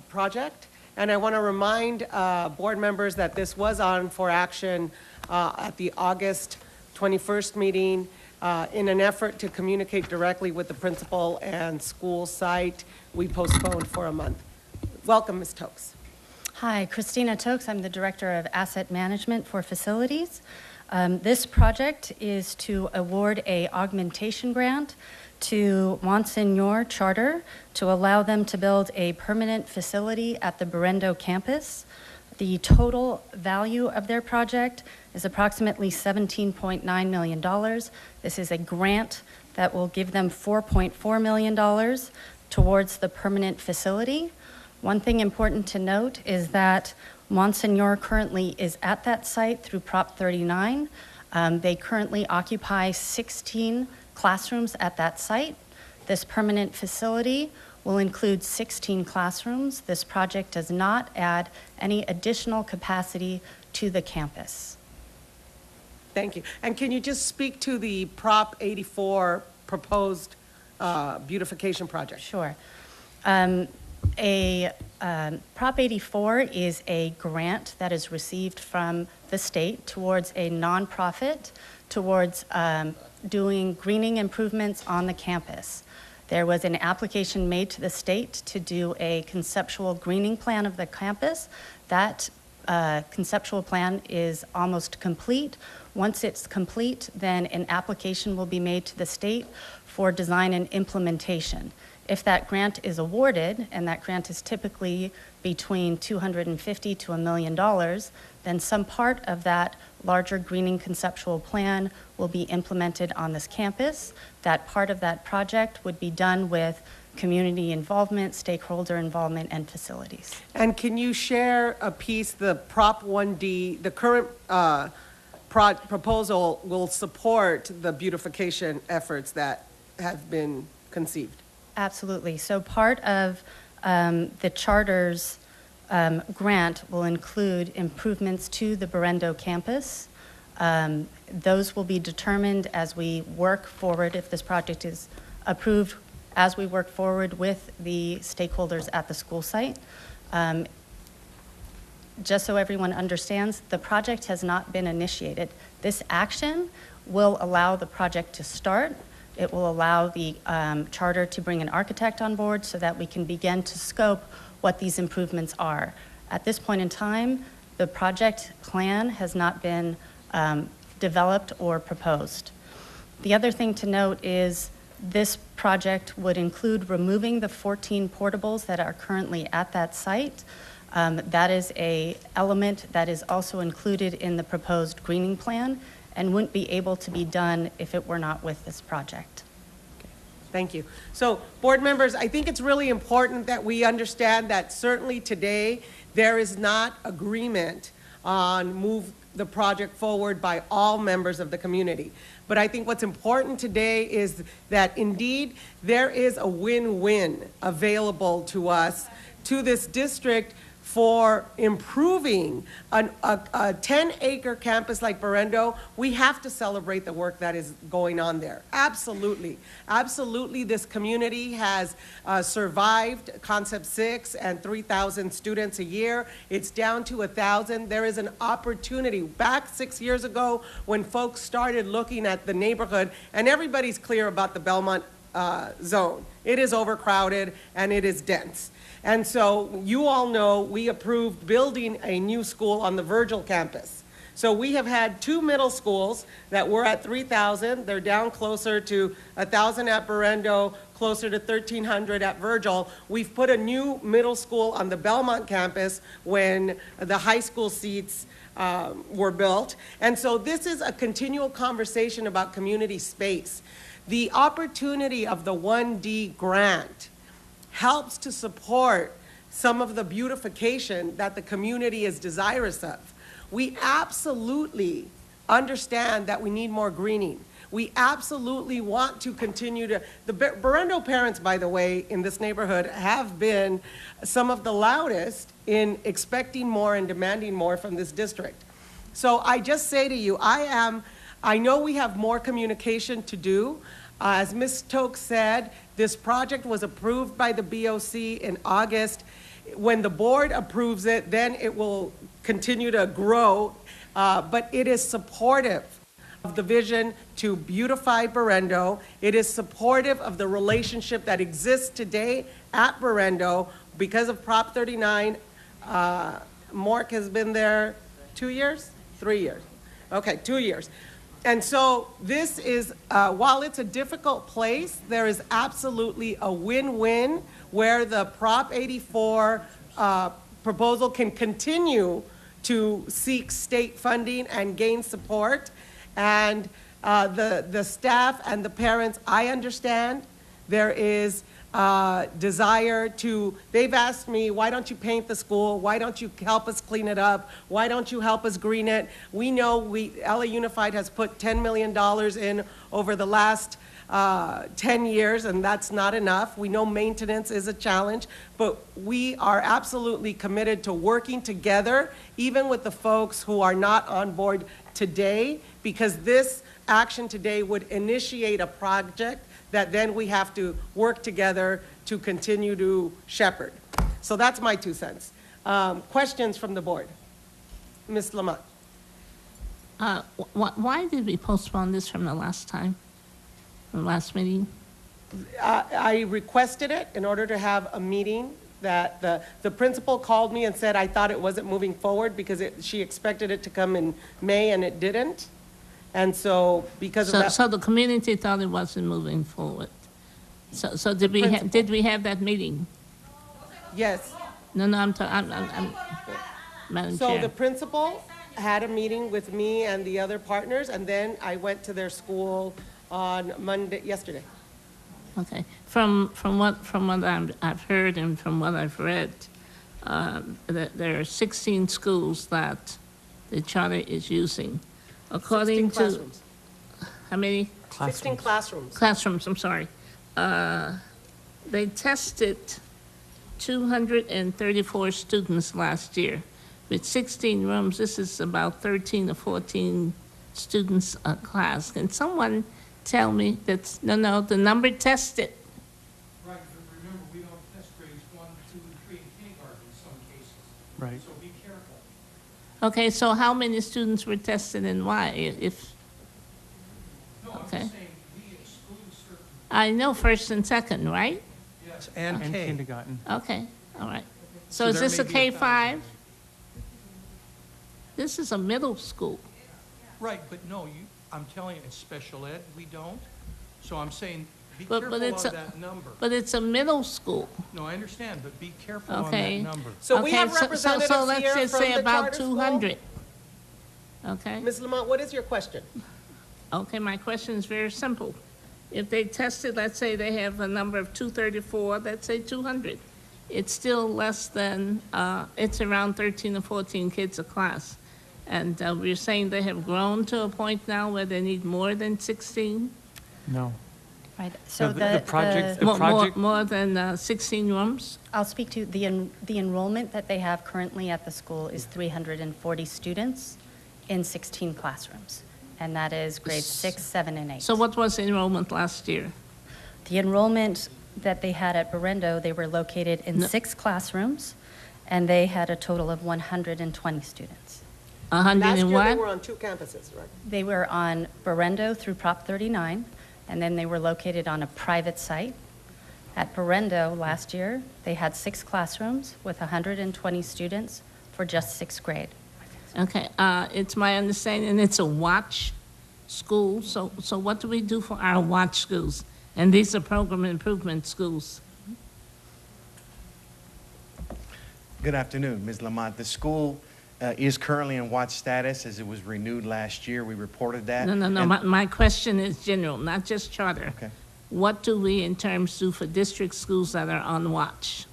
project. And I want to remind board members that this was on for action at the August 21st meeting in an effort to communicate directly with the principal and school site. We postponed for a month. Welcome, Ms. Tokes. Hi, Christina Tokes. I'm the Director of Asset Management for Facilities. This project is to award an augmentation grant to Monseñor Charter to allow them to build a permanent facility at the Berendo campus. The total value of their project is approximately $17.9 million. This is a grant that will give them $4.4 million towards the permanent facility. One thing important to note is that Monseñor currently is at that site through Prop 39. They currently occupy 16 classrooms at that site. This permanent facility will include 16 classrooms. This project does not add any additional capacity to the campus. Thank you. And can you just speak to the Prop 84 proposed beautification project? Sure. Prop 84 is a grant that is received from the state towards a nonprofit towards doing greening improvements on the campus. There was an application made to the state to do a conceptual greening plan of the campus. That conceptual plan is almost complete. Once it's complete, then an application will be made to the state for design and implementation. If that grant is awarded, and that grant is typically between $250,000 to $1 million, then some part of that larger greening conceptual plan will be implemented on this campus. That part of that project would be done with community involvement, stakeholder involvement, and facilities. And can you share a piece, the Prop 1D, the current proposal will support the beautification efforts that have been conceived? Absolutely. So part of the charter's grant will include improvements to the Berendo campus. Those will be determined as we work forward, if this project is approved, as we work forward with the stakeholders at the school site. Just so everyone understands, the project has not been initiated. This action will allow the project to start. It will allow the charter to bring an architect on board so that we can begin to scope what these improvements are. At this point in time, the project plan has not been developed or proposed. The other thing to note is this project would include removing the 14 portables that are currently at that site. That is an element that is also included in the proposed greening plan and wouldn't be able to be done if it were not with this project. Okay. Thank you. So, board members, I think it's really important that we understand that certainly today there is not agreement on move the project forward by all members of the community. But I think what's important today is that indeed there is a win-win available to us, to this district, for improving a 10-acre campus like Berendo. We have to celebrate the work that is going on there. Absolutely. Absolutely, this community has survived Concept 6 and 3,000 students a year. It's down to 1,000. There is an opportunity. Back 6 years ago, when folks started looking at the neighborhood, and everybody's clear about the Belmont zone. It is overcrowded and it is dense. And so you all know we approved building a new school on the Virgil campus. So we have had 2 middle schools that were at 3,000. They're down closer to 1,000 at Berendo, closer to 1,300 at Virgil. We've put a new middle school on the Belmont campus when the high school seats were built. And so this is a continual conversation about community space. The opportunity of the 1D grant helps to support some of the beautification that the community is desirous of. We absolutely understand that we need more greening. We absolutely want to continue to, the Berendo parents, by the way, in this neighborhood have been some of the loudest in expecting more and demanding more from this district. So I just say to you, I know we have more communication to do. As Ms. Tokes said, This project was approved by the BOC in August. When the board approves it, then it will continue to grow, but it is supportive of the vision to beautify Berendo. It is supportive of the relationship that exists today at Berendo because of Prop 39. MORC has been there 2 years? 3 years. Okay, 2 years. And so this is, while it's a difficult place, there is absolutely a win-win where the Prop 84 proposal can continue to seek state funding and gain support. And the staff and the parents, I understand there is desire to, they've asked me, why don't you paint the school? Why don't you help us clean it up? Why don't you help us green it? We know LA Unified has put $10 million in over the last 10 years, and that's not enough. We know maintenance is a challenge, but we are absolutely committed to working together, even with the folks who are not on board today, because this action today would initiate a project that then we have to work together to continue to shepherd. So that's my 2 cents. Questions from the board? Ms. LaMotte. Why did we postpone this from the last time, from the last meeting? I requested it in order to have a meeting that the principal called me and said I thought it wasn't moving forward because she expected it to come in May and it didn't. And so because of that. So the community thought it wasn't moving forward. So did we have that meeting? Yes. No, I'm Madam So Chair. the principal had a meeting with me and the other partners, and then I went to their school on yesterday. Okay. From what I've heard and from what I've read, there are 16 schools that the charter is using. According 16 to classrooms. how many? 16 classrooms. Classrooms, I'm sorry. They tested 234 students last year. With 16 rooms, this is about 13 or 14 students a class. Can someone tell me that's, no, the number tested? Right, but remember, we don't test grades 1, 2, and 3 in kindergarten in some cases. Right. So be careful. Okay, so how many students were tested and why? No, I'm Okay. just saying, we exclude certain, I know first and second, right? yes. And K. kindergarten. Okay, all right. So So is there this may a be K-5? This is a middle school. Right, but no, I'm telling you, it's special ed, we don't. So I'm saying, be But careful it's of a- that number. But it's a middle school. No, I understand, but be careful on Okay. that number. So we have Okay, representatives so let's here just from say the about charter school. 200. Okay? Ms. Lamont, what is your question? Okay, my question is very simple. If they tested, let's say they have a number of 234, let's say 200. It's still less than, it's around 13 or 14 kids a class. And we're saying they have grown to a point now where they need more than 16? No. Right, so the project- The project- More than 16 rooms? I'll speak to the enrollment that they have currently at the school is 340 students in 16 classrooms, and that is grades 6, 7, and 8. So what was enrollment last year? The enrollment that they had at Berendo, they were located in No. 6 classrooms, and they had a total of 120 students. 100 Last and year, they what? were on 2 campuses, right? They were on Berendo through Prop 39, and then they were located on a private site. At Berendo last year, they had 6 classrooms with 120 students for just 6th grade. Okay, it's my understanding it's a watch school. So what do we do for our watch schools? And these are program improvement schools. Good afternoon, Ms. LaMotte. The school is currently in watch status as it was renewed last year. We reported that. No. And- My question is general, not just charter. Okay. What do we in terms do for district schools that are on watch?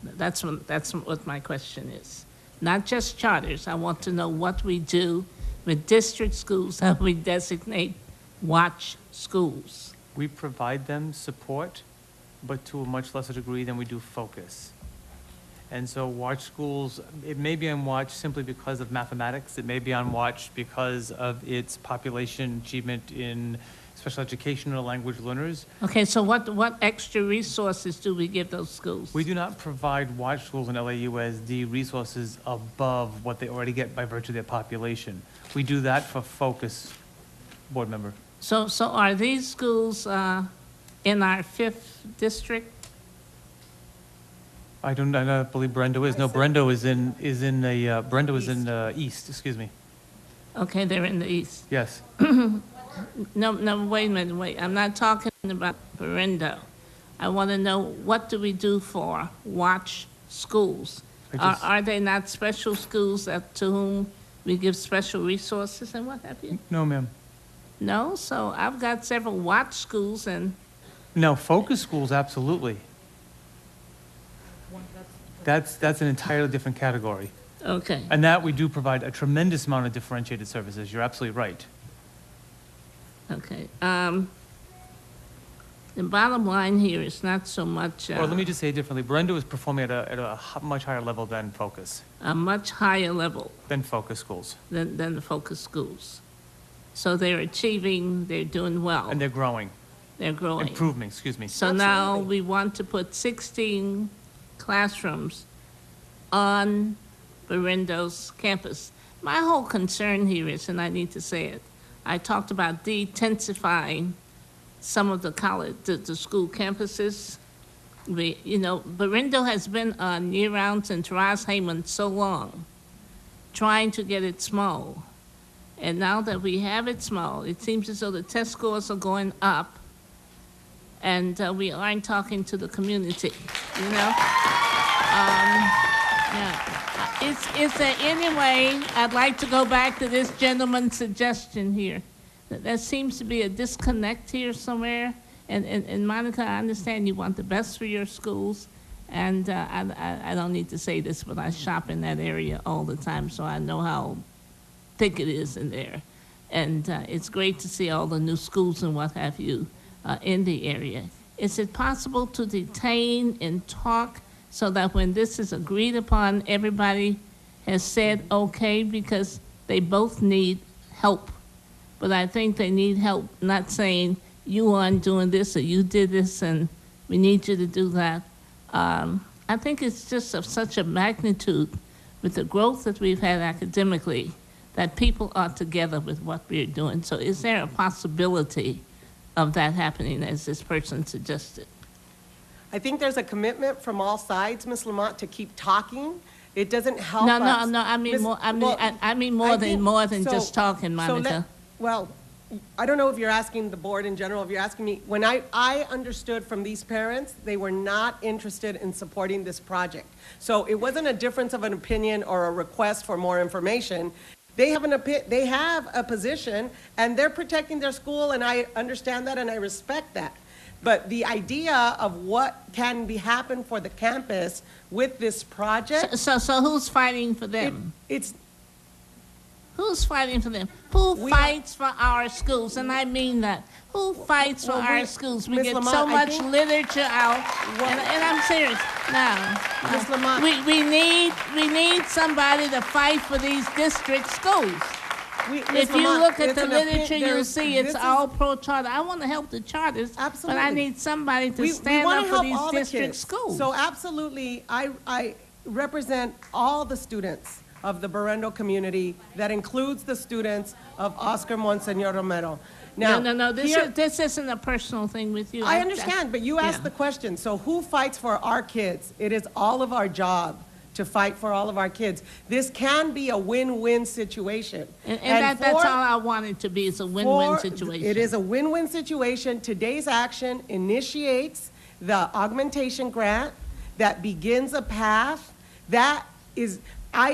That's what my question is. Not just charters. I want to know what we do with district schools that we designate watch schools. We provide them support, but to a much lesser degree than we do focus. And so watch schools, it may be on watch simply because of mathematics. It may be on watch because of its population achievement in special education or language learners. Okay, so what extra resources do we give those schools? We do not provide watch schools in LAUSD resources above what they already get by virtue of their population. We do that for focus, board member. So are these schools in our 5th district? I don't believe Berendo is. No, Berendo is in Berendo is in the east, excuse me. Okay, they're in the east. Yes. No, wait a minute, wait. I'm not talking about Berendo. I want to know, what do we do for watch schools? Are they not special schools to whom we give special resources and what have you? No, ma'am. No? So I've got several watch schools and... No, focus schools, absolutely. That's an entirely different category. Okay. And that we do provide a tremendous amount of differentiated services. You're absolutely right. Okay. The bottom line here is not so much... Or let me just say it differently. Berendo is performing at a much higher level than focus. A much higher level Than focus schools. than the focus schools. So they're achieving, they're doing well. And they're growing. They're growing. Improving, excuse me. So now we want to put 16 classrooms on Berendo's campus. My whole concern here is, and I need to say it, I talked about densifying some of the college, the school campuses. Berendo has been on year-round since Ras Heyman so long, trying to get it small. And now that we have it small, it seems as though the test scores are going up, and we aren't talking to the community, Is there any way, I'd like to go back to this gentleman's suggestion here. There seems to be a disconnect here somewhere. And Monica, I understand you want the best for your schools. And I don't need to say this, but I shop in that area all the time, so I know how thick it is in there. And it's great to see all the new schools and what have you in the area. Is it possible to detain and talk so that when this is agreed upon, everybody has said okay, because they both need help? But I think they need help, not saying you aren't doing this or you did this and we need you to do that. I think it's just of such a magnitude with the growth that we've had academically that people are together with what we're doing. So is there a possibility of that happening, as this person suggested? I think there's a commitment from all sides, Ms. LaMotte, to keep talking. It doesn't help No, us. I mean Ms. more. well, I mean more than so- just talking, Monica. Well, I don't know if you're asking the board in general, if you're asking me. When I understood from these parents, they were not interested in supporting this project. So it wasn't a difference of an opinion or a request for more information. They have a position, and they're protecting their school, and I understand that, and I respect that. But the idea of what can happen for the campus with this project, So who's fighting for them? it's Who's fighting for them? Who We fights for our schools? And I mean that. Who fights for Well, our we- schools? We Ms. get LaMotte, so I much think- literature out, and I'm serious. Now, Ms. LaMotte. we need somebody to fight for these district schools. Ms. If you LaMotte, look at it's the an opinion- literature, you'll there's- see it's this is- all pro-charter. I want to help the charters, but I Absolutely. need somebody to we stand wanna up for help these all the district kids. schools. So absolutely, I represent all the students of the Berendo community. That includes the students of Oscar Monseñor Romero. Now, No. here- This isn't a personal thing with you. I understand, but you asked yeah. the question. So who fights for our kids? It is all of our job to fight for all of our kids. This can be a win-win situation. And that's for- all I want it to be, is a win-win situation. It is a win-win situation. Today's action initiates the augmentation grant that begins a path that is,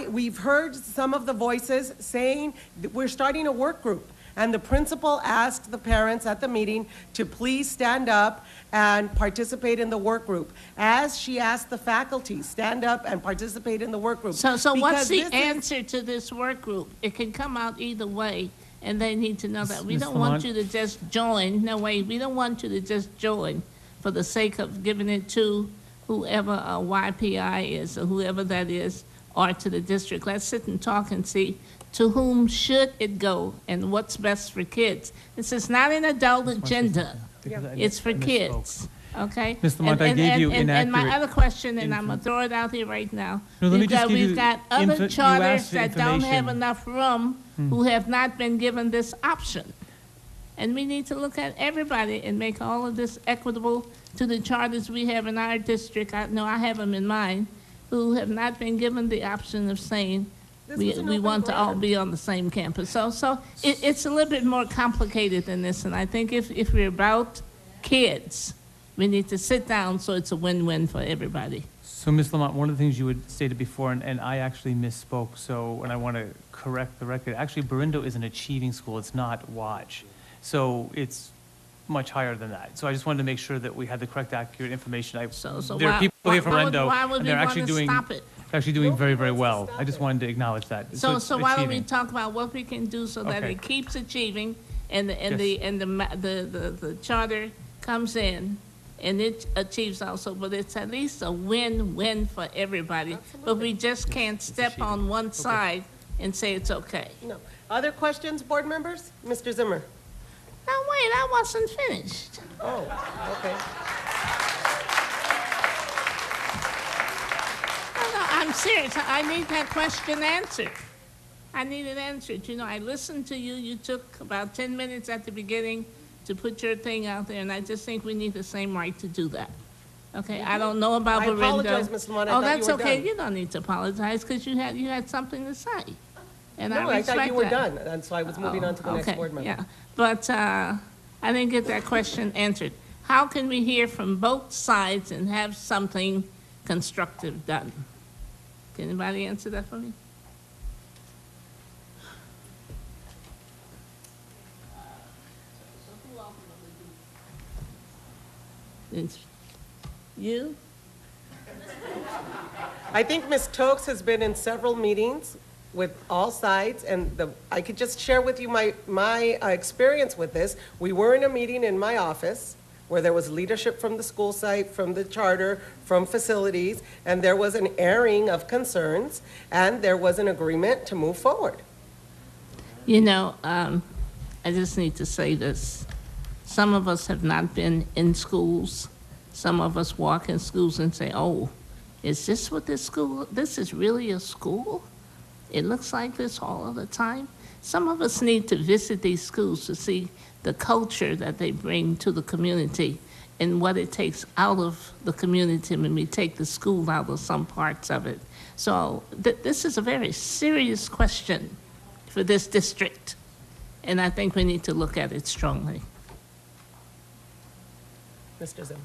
we've heard some of the voices saying that we're starting a work group. And the principal asked the parents at the meeting to please stand up and participate in the work group. As she asked the faculty, stand up and participate in the work group. So what's Because the this is- answer to this work group? It can come out either way, and they need to know that. We Ms. don't want Lamont? you to just join. No way. We don't want you to just join for the sake of giving it to whoever YPI is or whoever that is, or to the district. Let's sit and talk and see to whom should it go and what's best for kids. This is not an adult agenda. Because I It's for misspoke. kids, okay? Ms. LaMotte, I gave you And my inaccurate other question, and I'm info- gonna throw it out here right now. No, let me just give We've you got you other asked charters for that don't have information. enough room who have not been given this option. And we need to look at everybody and make all of this equitable to the charters we have in our district. I know I have them in mind, who have not been given the option of saying, This we was an open want to all grant. be on the same campus. So it's a little bit more complicated than this, and I think if we're about kids, we need to sit down so it's a win-win for everybody. So, Ms. Lamont, one of the things you had stated before, and I actually misspoke, so, and I want to correct the record. Actually, Berendo is an achieving school, it's not Watch. So it's much higher than that. So I just wanted to make sure that we had the correct, accurate information. So There are people here from Berendo, why would and we they're want actually to doing, stop it? actually doing very, very Nobody wants well. to I stop just it. wanted to acknowledge that. So it's why don't we achieving. talk about what we can do so that Okay. it keeps achieving and the Yes. charter comes in and it achieves also, but it's at least a win-win for everybody. But we just can't step achieving. on one side and say it's okay. No. Other questions, board members? Mr. Zimmer? Now, wait, I wasn't finished. Oh, okay. No, I'm serious. I need that question answered. I need it answered. You know, I listened to you. You took about 10 minutes at the beginning to put your thing out there, and I just think we need the same right to do that. Okay, I don't know about I Berendo. apologize, Ms. Lamont. I Oh, thought that's you were okay. done. You don't need to apologize because you had something to say, and No, I I respect thought you were that. done, and so I was moving on to the next Okay, board member. yeah, but I didn't get that question answered. How can we hear from both sides and have something constructive done? Can anybody answer that for me? It's you? I think Ms. Tokes has been in several meetings with all sides, and I could just share with you my experience with this. We were in a meeting in my office where there was leadership from the school site, from the charter, from facilities, and there was an airing of concerns, and there was an agreement to move forward. You know, I just need to say this. Some of us have not been in schools. Some of us walk in schools and say, oh, is this what this is really a school? It looks like this all of the time. Some of us need to visit these schools to see the culture that they bring to the community and what it takes out of the community when we take the school out of some parts of it. So this is a very serious question for this district, and I think we need to look at it strongly. Mr. Zimmer.